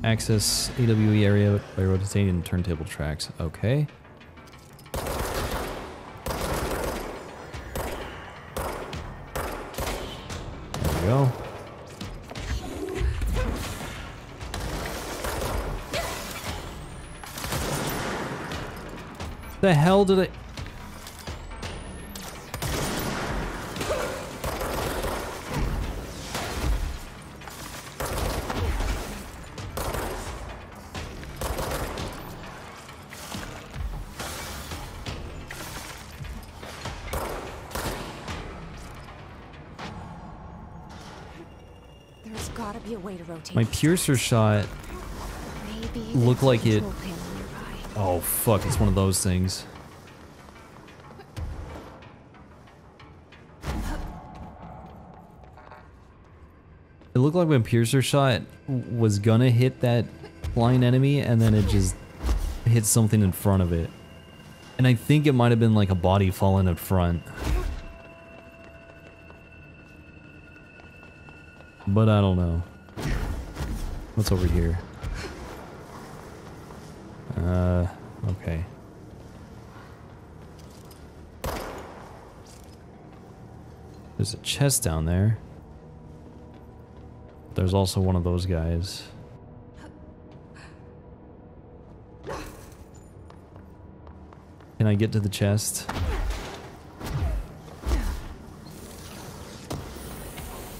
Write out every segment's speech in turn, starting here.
Access AWE area by rotating turntable tracks. Okay. There we go. The hell did I... There's gotta be a way to rotate. My piercer shot Maybe looked like it... control panel nearby. Oh fuck, it's one of those things. It looked like when piercer shot was gonna hit that flying enemy and then it just hit something in front of it. And I think it might have been like a body falling in front. But I don't know. What's over here? Okay. There's a chest down there. There's also one of those guys. Can I get to the chest?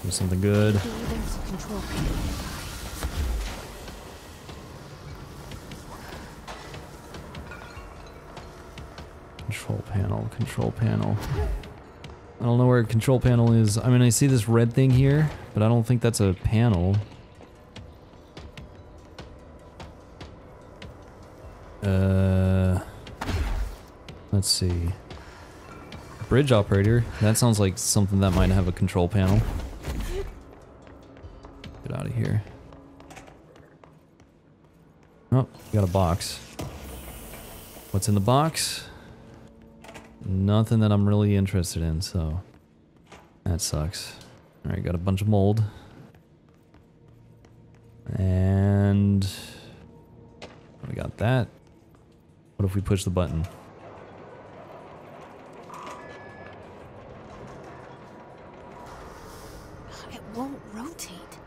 Do something good. Maybe there's a control panel nearby. Control panel, control panel. I don't know where a control panel is. I mean, I see this red thing here, but I don't think that's a panel. Let's see. Bridge operator. That sounds like something that might have a control panel. Get out of here. Oh, got a box. What's in the box? Nothing that I'm really interested in, so that sucks. Alright, got a bunch of mold. And we got that. What if we push the button? It won't rotate.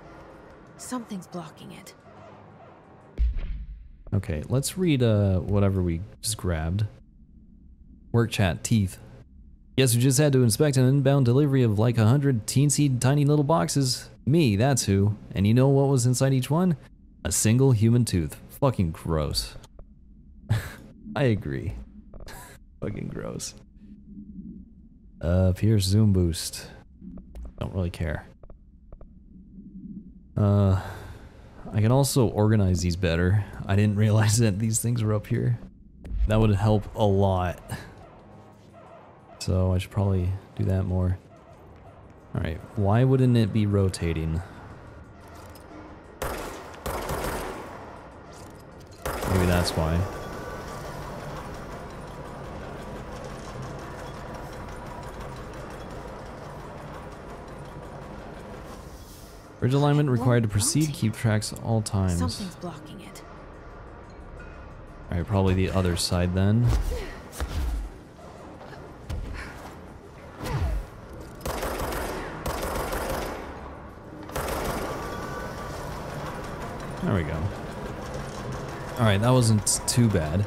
Something's blocking it. Okay, let's read whatever we just grabbed. Work chat, teeth. Guess who just had to inspect an inbound delivery of like 100 teensy tiny little boxes? Me, that's who. And you know what was inside each one? A single human tooth. Fucking gross. I agree. Fucking gross. Pierce zoom boost. Don't really care. I can also organize these better. I didn't realize that these things were up here. That would help a lot. So I should probably do that more. Alright, why wouldn't it be rotating? Maybe that's why. Bridge alignment required to proceed, keep tracks at all times. Something's blocking it. Alright, probably the other side then. There we go. Alright, that wasn't too bad.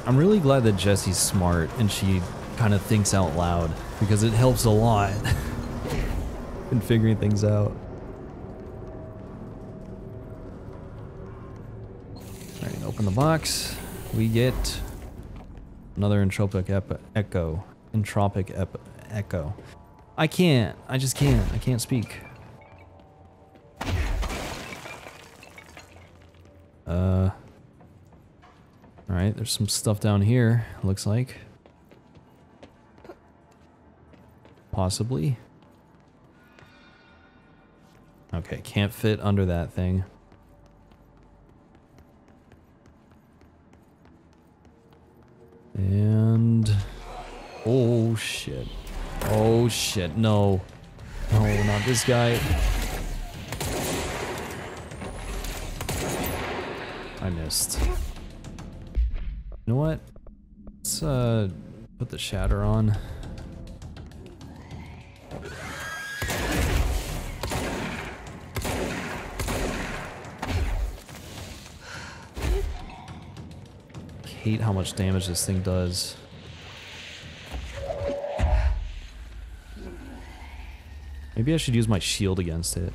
I'm really glad that Jessie's smart and she kind of thinks out loud, because it helps a lot in figuring things out. Alright, open the box. We get another entropic echo. Entropic echo. I just can't. I can't speak. Alright, there's some stuff down here, looks like. Possibly. Okay, can't fit under that thing. And... oh shit. Oh shit, no. Oh, not this guy. I missed. You know what? Let's put the shatter on. I hate how much damage this thing does. Maybe I should use my shield against it.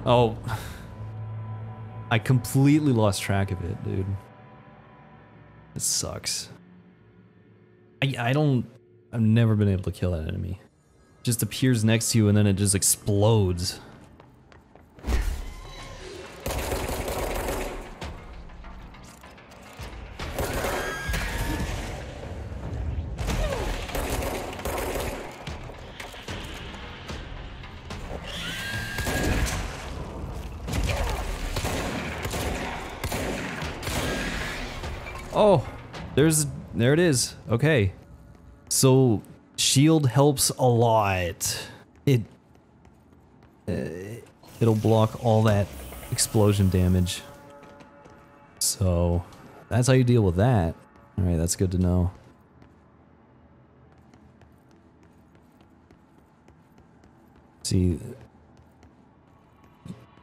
Oh. I completely lost track of it, dude. It sucks. I've never been able to kill that enemy. It just appears next to you and then it just explodes. Oh, there it is. Okay. So shield helps a lot. It'll block all that explosion damage. So that's how you deal with that. All right, that's good to know. See,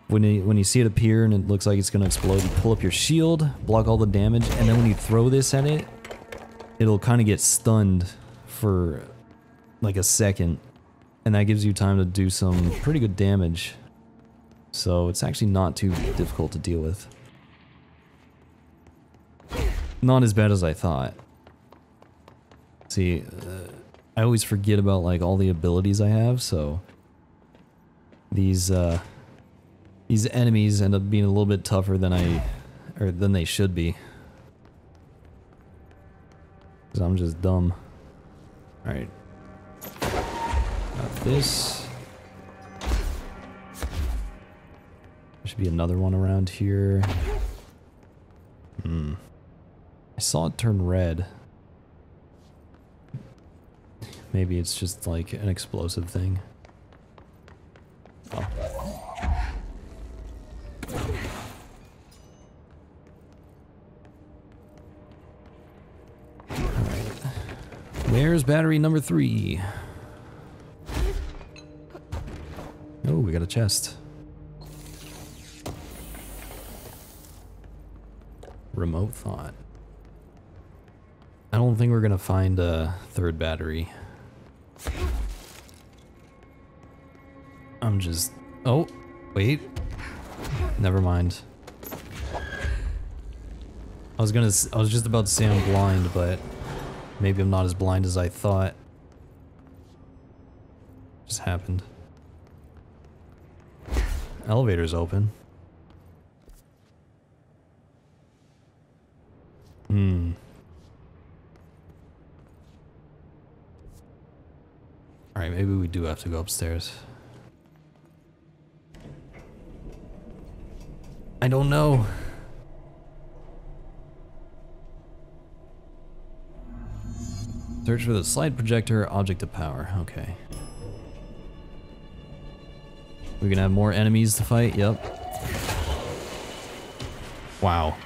when you see it appear and it looks like it's gonna explode, you pull up your shield, block all the damage, and then when you throw this at it, it'll kind of get stunned for like a second, and that gives you time to do some pretty good damage. So it's actually not too difficult to deal with. Not as bad as I thought. See, I always forget about like all the abilities I have, so these enemies end up being a little bit tougher than than they should be. 'Cause I'm just dumb. Alright. Got this. There should be another one around here. I saw it turn red. Maybe it's just like an explosive thing. Oh. Where's battery number 3? Oh, we got a chest. Remote thought. I don't think we're gonna find a third battery. I'm just... Oh, wait. Never mind. I was just about to say I'm blind, but maybe I'm not as blind as I thought. Just happened. Elevator's open. Alright, maybe we do have to go upstairs. I don't know. Search for the slide projector, object of power. Okay. We gonna have more enemies to fight? Yep. Wow.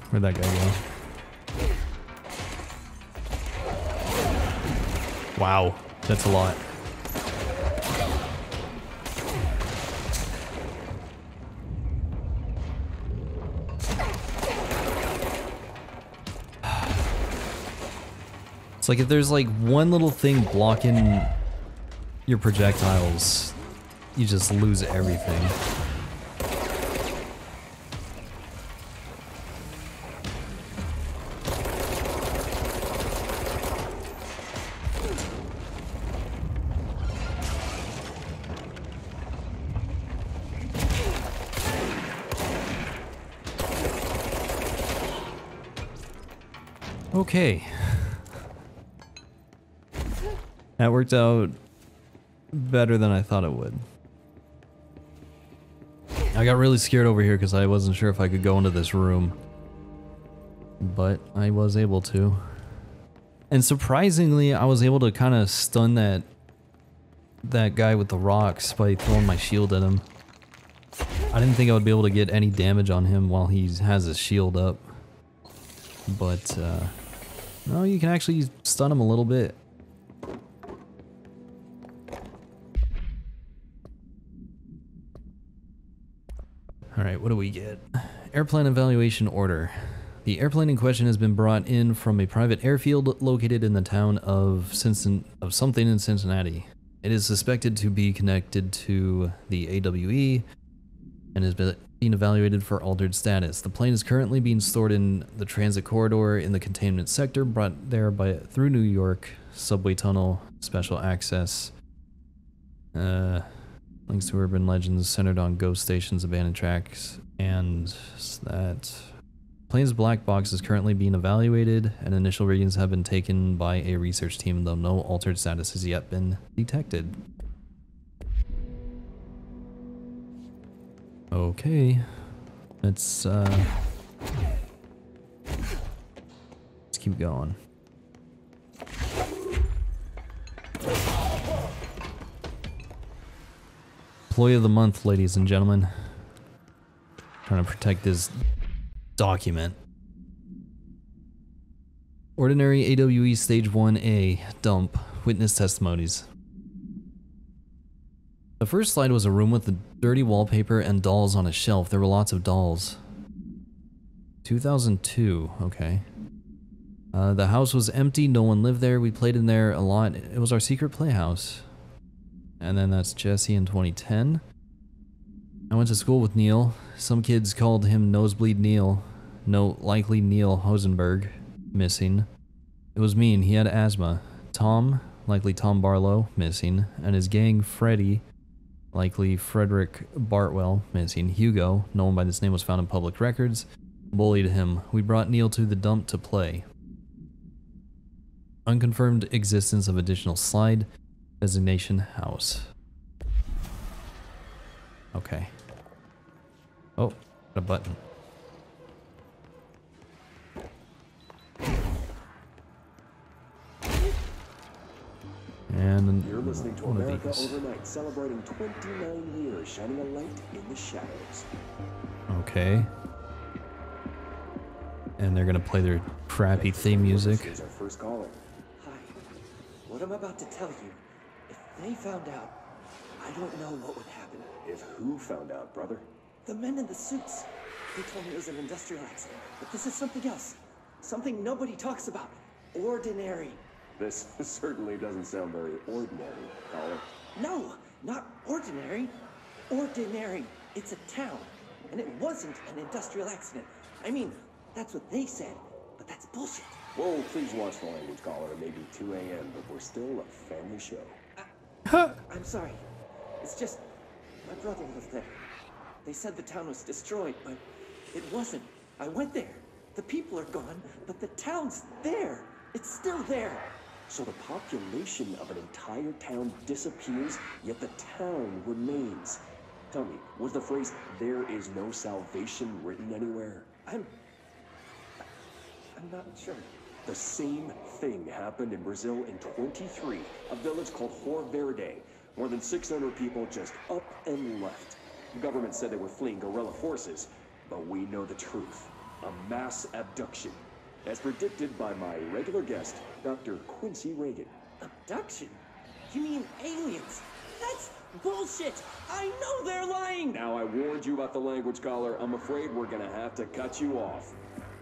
Where'd that guy go? Wow, that's a lot. It's like if there's like one little thing blocking your projectiles, you just lose everything. Okay. That worked out better than I thought it would. I got really scared over here because I wasn't sure if I could go into this room. But I was able to. And surprisingly, I was able to kind of stun that guy with the rocks by throwing my shield at him. I didn't think I would be able to get any damage on him while he has his shield up. But, no, you can actually stun him a little bit. Alright, what do we get? Airplane evaluation order. The airplane in question has been brought in from a private airfield located in the town of something in Cincinnati. It is suspected to be connected to the AWE and is being evaluated for altered status. The plane is currently being stored in the transit corridor in the containment sector, brought there through New York subway tunnel, special access. Links to urban legends centered on ghost stations, abandoned tracks, and that plane's black box is currently being evaluated, and initial readings have been taken by a research team, though no altered status has yet been detected. Okay, let's keep going. Employee of the month, ladies and gentlemen. Trying to protect this document. Ordinary AWE Stage 1A dump. Witness testimonies. The first slide was a room with dirty wallpaper and dolls on a shelf. There were lots of dolls. 2002, okay. The house was empty, no one lived there. We played in there a lot. It was our secret playhouse. And then that's Jesse in 2010. I went to school with Neil. Some kids called him Nosebleed Neil. No, likely Neil Hosenberg. Missing. It was mean, he had asthma. Tom, likely Tom Barlow, missing. And his gang, Freddy, likely Frederick Bartwell, missing. Hugo, known by this name, was found in public records. Bullied him. We brought Neil to the dump to play. Unconfirmed existence of additional slide. Designation house. Okay. Oh, got a button. And you're listening to America Overnight, celebrating 29 years, shining a light in the shadows. Okay. And they're gonna play their crappy theme music. Here's our first caller. Hi. What I'm about to tell you, if they found out, I don't know what would happen. If who found out, brother? The men in the suits. They told me it was an industrial accident, but this is something else. Something nobody talks about. Ordinary. This certainly doesn't sound very ordinary, caller. No, not ordinary. Ordinary. It's a town, and it wasn't an industrial accident. I mean, that's what they said, but that's bullshit. Whoa, please watch the language, caller. It may be 2 a.m., but we're still a family show. I'm sorry. It's just, my brother lived there. They said the town was destroyed, but it wasn't. I went there. The people are gone, but the town's there. It's still there. So the population of an entire town disappears, yet the town remains. Tell me, was the phrase, "there is no salvation," written anywhere? I'm not sure. The same thing happened in Brazil in 23, a village called Hor Verde. More than 600 people just up and left. The government said they were fleeing guerrilla forces, but we know the truth. A mass abduction, as predicted by my regular guest, Dr. Quincy Reagan. Abduction? You mean aliens? That's bullshit! I know they're lying! Now, I warned you about the language, caller. I'm afraid we're gonna have to cut you off.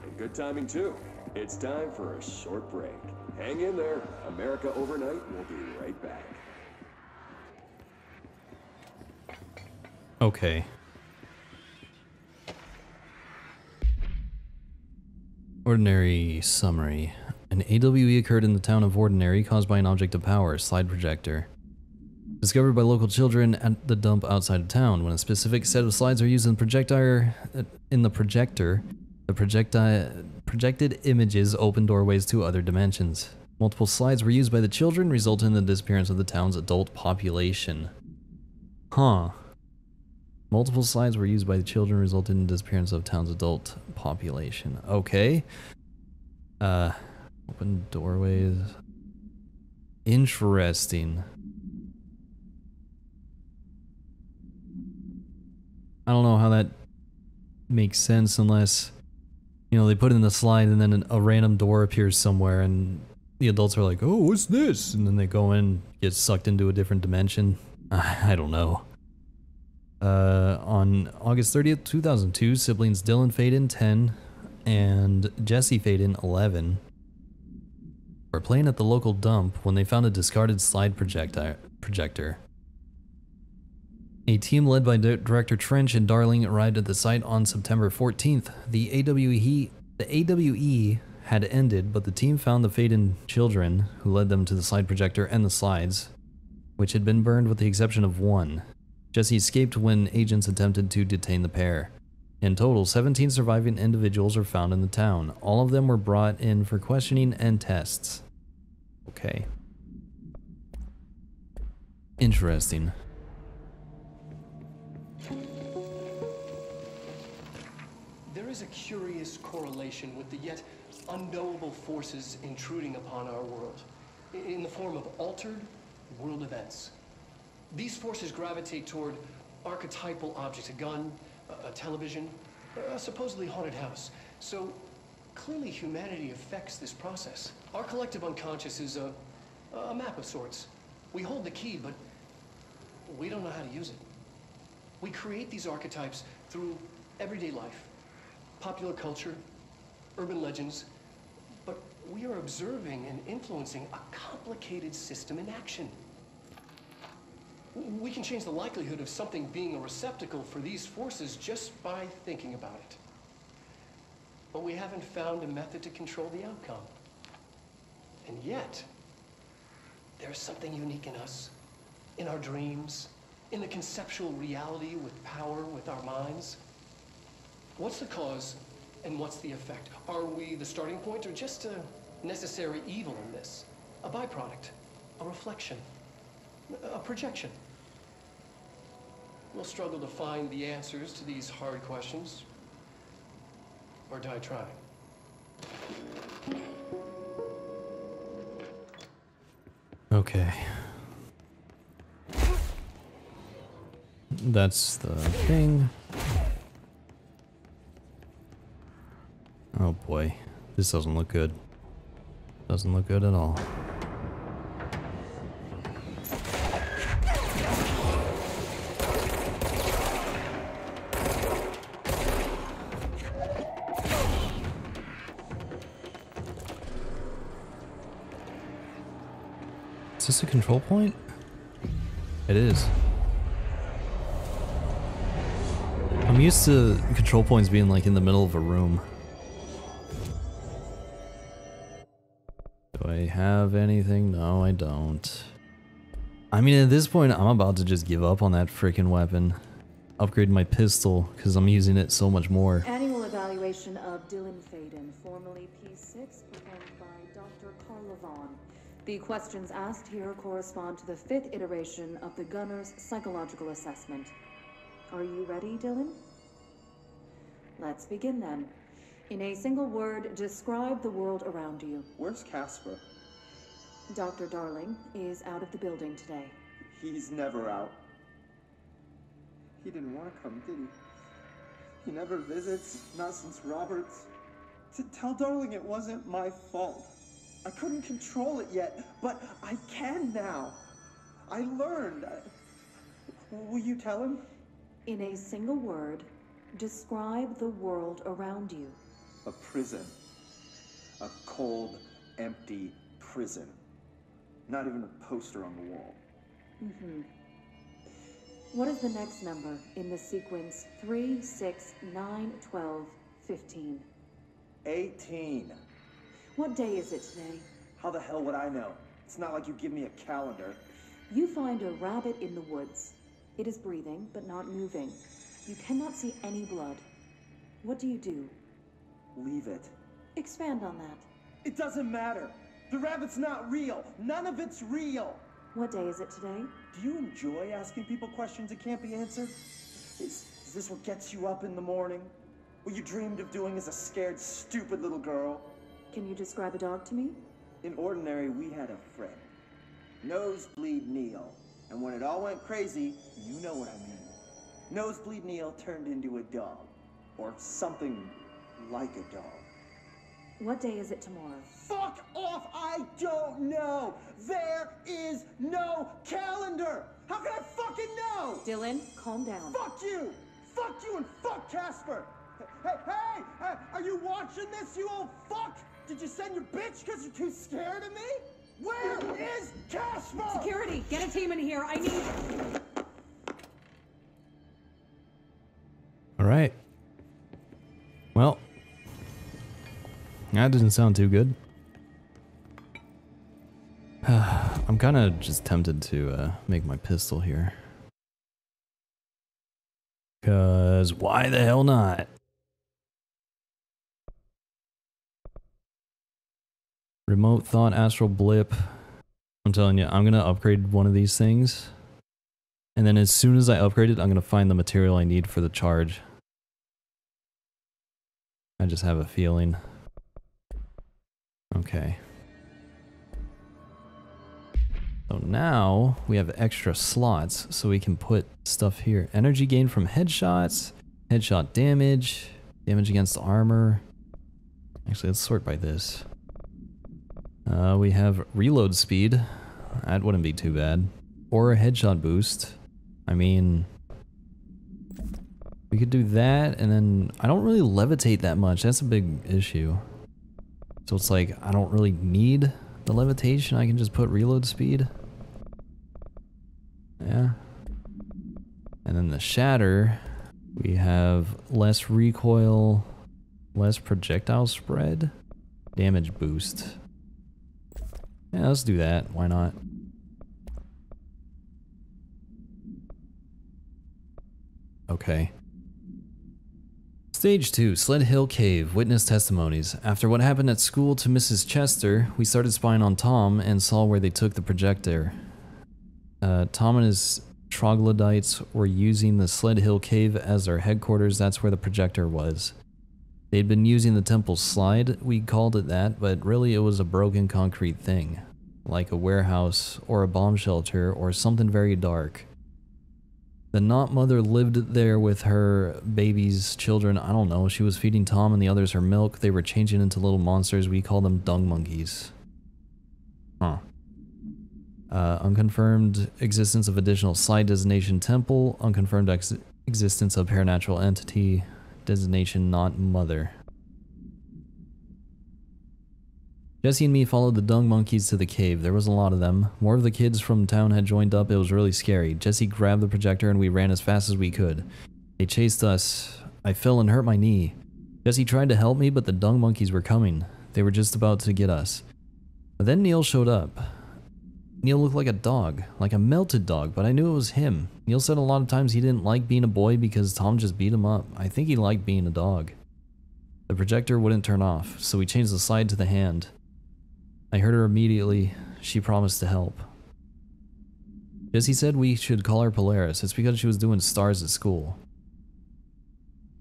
And good timing, too. It's time for a short break. Hang in there. America Overnight will be right back. Okay. Ordinary summary. An AWE occurred in the town of Ordinary caused by an object of power, slide projector. Discovered by local children at the dump outside of town. When a specific set of slides are used in the projector, the projected images open doorways to other dimensions. Multiple slides were used by the children, resulting in the disappearance of the town's adult population. Huh. Multiple slides were used by the children, resulting in the disappearance of town's adult population. Okay. Open doorways. Interesting. I don't know how that makes sense unless, you know, they put in the slide and then a random door appears somewhere and the adults are like, oh, what's this? And then they go in, get sucked into a different dimension. I don't know. On August 30th, 2002, siblings Dylan Faden, 10, and Jesse Faden, 11, were playing at the local dump when they found a discarded slide projector. A team led by Director Trench and Darling arrived at the site on September 14th. The AWE had ended, but the team found the Faden children, who led them to the slide projector and the slides, which had been burned with the exception of one. Jesse escaped when agents attempted to detain the pair. In total, 17 surviving individuals were found in the town. All of them were brought in for questioning and tests. Okay. Interesting. There is a curious correlation with the yet unknowable forces intruding upon our world, in the form of altered world events. These forces gravitate toward archetypal objects, a gun, a television, a supposedly haunted house. So clearly humanity affects this process. Our collective unconscious is a map of sorts. We hold the key, but we don't know how to use it. We create these archetypes through everyday life, popular culture, urban legends, but we are observing and influencing a complicated system in action. We can change the likelihood of something being a receptacle for these forces just by thinking about it. But we haven't found a method to control the outcome. And yet, there's something unique in us, in our dreams, in the conceptual reality with power with our minds. What's the cause and what's the effect? Are we the starting point or just a necessary evil in this? A byproduct, a reflection, a projection? We'll struggle to find the answers to these hard questions, or die trying. Okay. That's the thing. Oh boy. This doesn't look good. Doesn't look good at all. Is this a control point? It is. I'm used to control points being like in the middle of a room. Do I have anything? No, I don't. I mean, at this point, I'm about to just give up on that freaking weapon. Upgrade my pistol, because I'm using it so much more. Annual evaluation of Dylan Faden, formerly P6, performed by Dr. Carla Vaughn. The questions asked here correspond to the 5th iteration of the Gunner's psychological assessment. Are you ready, Dylan? Let's begin then. In a single word, describe the world around you. Where's Casper? Dr. Darling is out of the building today. He's never out. He didn't want to come, did he? He never visits, not since Roberts. Tell Darling it wasn't my fault. I couldn't control it yet, but I can now. I learned. Will you tell him? In a single word, describe the world around you. A prison. A cold, empty prison. Not even a poster on the wall. What is the next number in the sequence 3, 6, 9, 12, 15? 18. What day is it today? How the hell would I know? It's not like you give me a calendar. You find a rabbit in the woods. It is breathing, but not moving. You cannot see any blood. What do you do? Leave it. Expand on that. It doesn't matter. The rabbit's not real. None of it's real. What day is it today? Do you enjoy asking people questions that can't be answered? Is this what gets you up in the morning? What you dreamed of doing as a scared, stupid little girl? Can you describe a dog to me? In Ordinary, we had a friend. Nosebleed Neil. And when it all went crazy, you know what I mean. Nosebleed Neil turned into a dog. Or something like a dog. What day is it tomorrow? Fuck off! I don't know! There is no calendar! How can I fucking know? Dylan, calm down. Fuck you! Fuck you and fuck Casper! Hey! Are you watching this, you old fuck? Did you send your bitch because you're too scared of me? Where is Casper? Security, get a team in here. I need... All right. Well, that didn't sound too good. I'm kind of just tempted to make my pistol here. Cause why the hell not? Remote thought, astral blip. I'm telling you, I'm gonna upgrade one of these things. And then as soon as I upgrade it, I'm gonna find the material I need for the charge. I just have a feeling. Okay. So now we have extra slots so we can put stuff here. Energy gain from headshots, headshot damage, damage against armor. Actually, let's sort by this. We have reload speed. That wouldn't be too bad. Or a headshot boost. I mean, we could do that, and then I don't really levitate that much. That's a big issue. So it's like, I don't really need the levitation. I can just put reload speed. Yeah. And then the shatter, we have less recoil, less projectile spread, damage boost. Yeah, let's do that. Why not? Okay. Stage 2, Sled Hill Cave, witness testimonies. After what happened at school to Mrs. Chester, we started spying on Tom and saw where they took the projector. Tom and his troglodytes were using the Sled Hill Cave as their headquarters. That's where the projector was. They'd been using the temple's slide, we called it that, but really it was a broken concrete thing. Like a warehouse, or a bomb shelter, or something very dark. The Knot Mother lived there with her babies, children, I don't know. She was feeding Tom and the others her milk. They were changing into little monsters. We call them dung monkeys. Huh. Unconfirmed existence of additional slide designation temple. Unconfirmed existence of paranatural entity. Designation Knot Mother. Jesse and me followed the dung monkeys to the cave. There was a lot of them. More of the kids from town had joined up. It was really scary. Jesse grabbed the projector and we ran as fast as we could. They chased us. I fell and hurt my knee. Jesse tried to help me, but the dung monkeys were coming. They were just about to get us. But then Neil showed up. Neil looked like a dog, like a melted dog, but I knew it was him. Neil said a lot of times he didn't like being a boy because Tom just beat him up. I think he liked being a dog. The projector wouldn't turn off, so we changed the slide to the hand. I heard her immediately. She promised to help. Jesse said we should call her Polaris. It's because she was doing stars at school.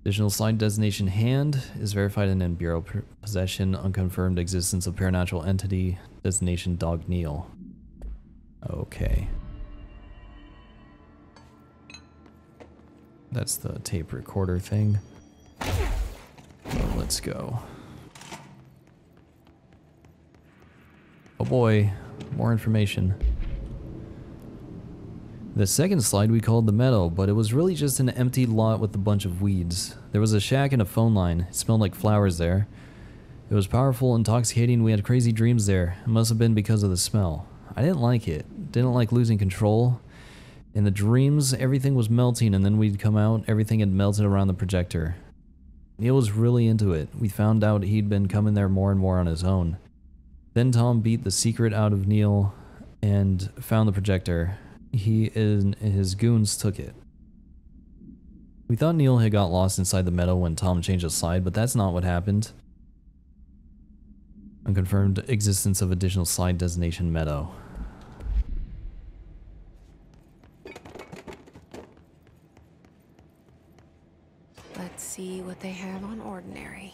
Additional slide designation hand is verified and in bureau possession. Unconfirmed existence of paranatural entity. Designation Dog Neil. Okay. That's the tape recorder thing. So let's go. Oh boy, more information. The second slide we called the meadow, but it was really just an empty lot with a bunch of weeds. There was a shack and a phone line. It smelled like flowers there. It was powerful, intoxicating. We had crazy dreams there. It must have been because of the smell. I didn't like it. Didn't like losing control. In the dreams, everything was melting, and then we'd come out, everything had melted around the projector. Neil was really into it. We found out he'd been coming there more and more on his own. Then Tom beat the secret out of Neil and found the projector. He and his goons took it. We thought Neil had got lost inside the meadow when Tom changed the slide, but that's not what happened. Unconfirmed existence of additional site designation Meadow. Let's see what they have on Ordinary.